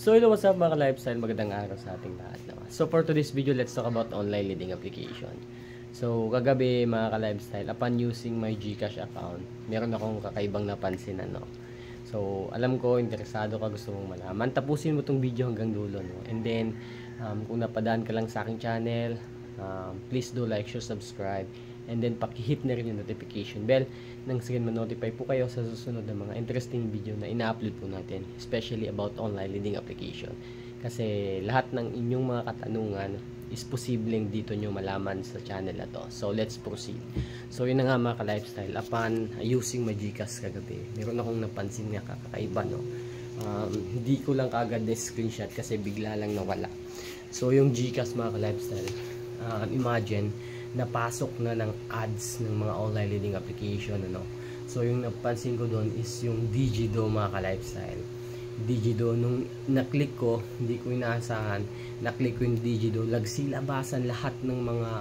So hello, what's up mga lifestyle, magandang araw sa ating lahat. No? So for today's video, let's talk about online leading application. So kagabi mga ka-lifestyle, upon using my GCash account, meron akong kakaibang napansin. So alam ko, interesado ka, gusto mong malaman, tapusin mo tong video hanggang dulo. No? And then, kung napadaan ka lang sa aking channel, please do like, share, subscribe. And then paki-hit na rin yung notification bell nang sige ma-notify po kayo sa susunod na mga interesting video na ina-upload po natin, especially about online leading application. Kasi lahat ng inyong mga katanungan is posibleng dito nyo malaman sa channel na to. So let's proceed. So yun na nga mga ka-lifestyle, upon using my GCash kagabi, meron akong napansin nga kakaiba. Hindi ko lang kaagad na screenshot kasi bigla lang nawala. So yung GCash mga ka-lifestyle, imagine napasok na ng ads ng mga online leading application. So yung napansin ko doon is yung Digido mga ka-lifestyle. Digido, nung na-click ko, hindi ko inaasahan, na-click ko yung Digido, lagsilabasan lahat ng mga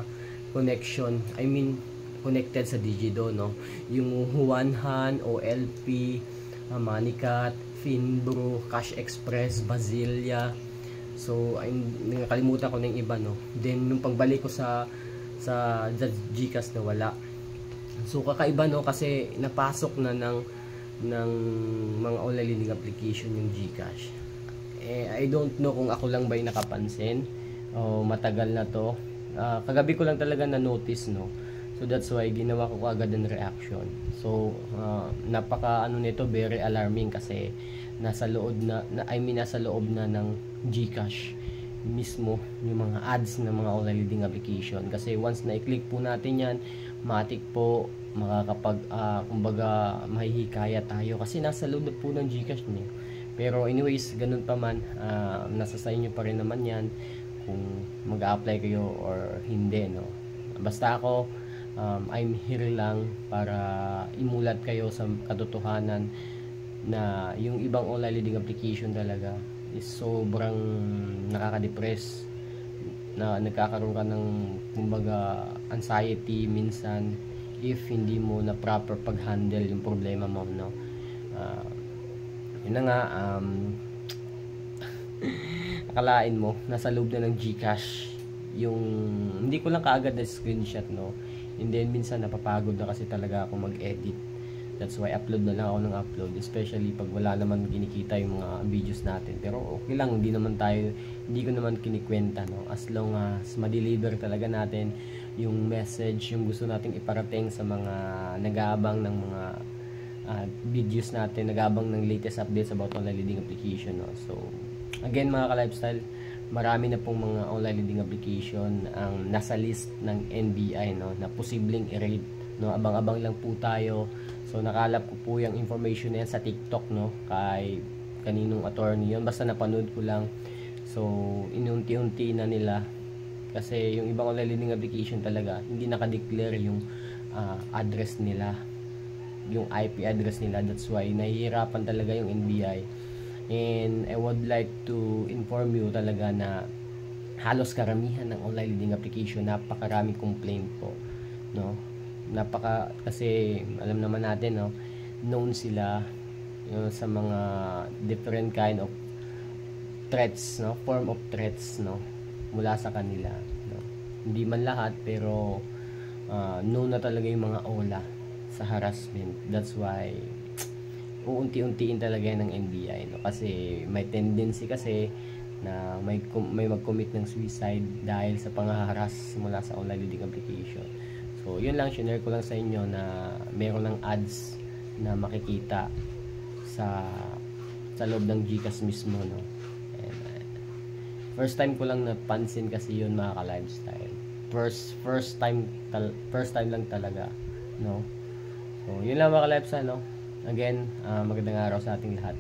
connection, connected sa Digido, yung Juanhan, OLP, Manicat, Finbro, Cash Express, Basilia. So nakalimutan ko na yung iba, Then nung pagbalik ko sa GCash na wala. So kakaiba kasi napasok na ng mga online leading application yung GCash. I don't know kung ako lang ba yung nakapansin o matagal na to. Kagabi ko lang talaga na notice, So that's why ginawa ko agad ng reaction. So napaka nito, very alarming kasi nasa loob na ng GCash mismo yung mga ads ng mga online leading application. Kasi once na i-click po natin yan, matik po kumbaga mahihikaya tayo kasi nasa loob po ng GCash niyo. Pero anyways, ganun pa man, nasa sa inyo pa rin naman yan kung mag-a-apply kayo or hindi, Basta ako, I'm here lang para imulat kayo sa katotohanan na yung ibang online leading application talaga is sobrang nakaka-depress, na nagkakaroon ka ng kumbaga anxiety minsan if hindi mo na proper pag-handle yung problema mo, yun na nga, akalain mo nasa loob na ng GCash yung, hindi ko lang kaagad na screenshot, and then minsan napapagod na kasi talaga ako mag-edit. That's why upload na lang ako ng upload, especially pag wala naman kinikita yung mga videos natin. Pero okay lang, hindi ko naman kinikwenta, as long as ma-deliver talaga natin yung message, yung gusto nating iparating sa mga nag-aabang ng mga videos natin, nag-aabang ng latest updates about online leading application. So again mga ka-lifestyle, marami na pong mga online leading application ang nasa list ng NBI, na posibleng i-raid, abang-abang lang po tayo. So nakalap ko po yung information na yan sa TikTok, kay kaninong attorney yun, basta napanood ko lang. So inunti-unti na nila kasi yung ibang online leading application talaga hindi naka-declare yung address nila, yung IP address nila. That's why nahihirapan talaga yung NBI. And I would like to inform you talaga na halos karamihan ng online leading application, napakaraming complaint po, kasi alam naman natin, known sila sa mga different kind of threats, form of threats, mula sa kanila, hindi man lahat, pero known na talaga yung mga ola sa harassment. That's why uunti-untiin talaga ng NBI, kasi may tendency kasi na may mag-commit ng suicide dahil sa panghaharas mula sa online leading application. So yun lang, share ko lang sa inyo na meron ng ads na makikita sa loob ng GCash mismo, And, first time ko lang napansin kasi yun mga ka-lifestyle. First time lang talaga, So yun lang mga ka-lifestyle, Again, magandang araw sa ating lahat.